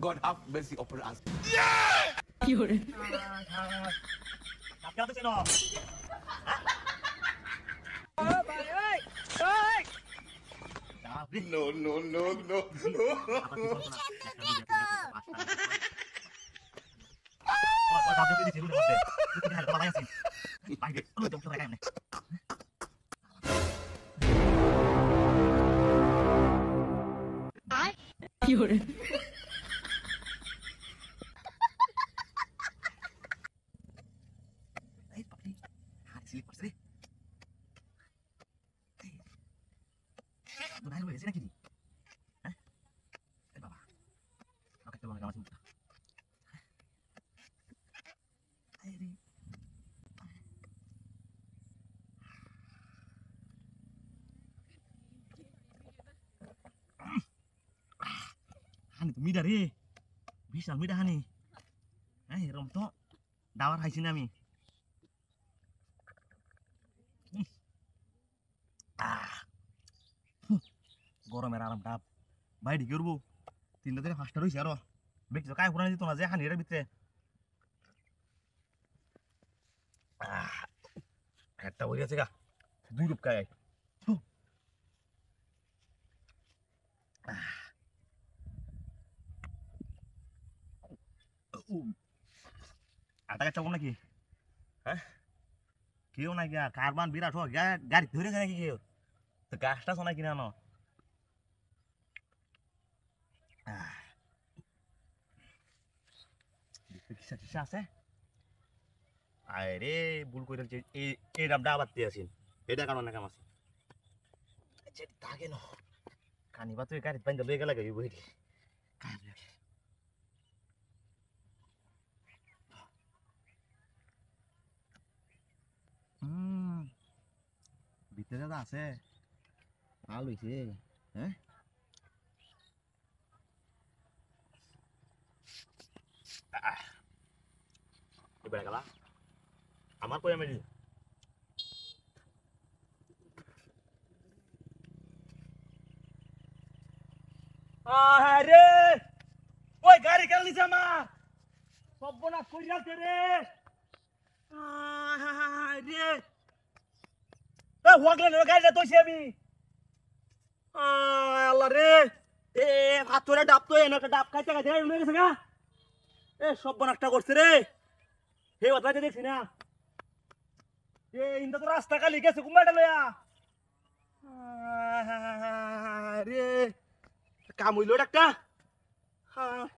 God have mercy upon us. কি করে আপনি তো চেনো No, no, no, no. কি করে Hani tu mida re, bisa mida hani. Rom to, dawar hai sini ami. গরমের আরাম ডাব ভাই ঢিকে উঠবো 3টা থেকে 5টা রয়েছে আরো দেখছো কায় পুরানি দিত না যে হানি এর ভিতরে একটা হয়ে গেছে গা দুই রূপ কায় আটা কাটা নাকি হ্যাঁ কেউ না গিয়া কারবান বিরাট হোক গাড়ি ধরে যায় নাকি কেউ তো গাছটা শোনা কিনা ন কিসা কিসা আছে আরে ভুল করে এই রামটা আবার দিয়ে আসিন এটা কারণে কাম আছে যেটি থাকে না কানিবা তুই গাড়ি বাইন্দা লয়ে গেলে গাই বইটি ভিতরে তো আছে ভালো হয়েছে হ্যাঁ এবার গেলা আমার কই আমি আরে ওই গাড়ি কেন নিছে আমার সর্বনাশ কইরাছে রে আরে এ হোগলে গাড়িটা তোইছি আমি আল্লাহ রে এ হাতরে ডাব তো এনে একটা ডাব খাইতে খাইতে উড়ে গেছে গা এ সর্বনাশটা করছে রে হে ওটাতে দেখছি না এ ইন্দা তো রাস্তা খালি গেছে কুমারটা লয়া রে কাম হইলো একটা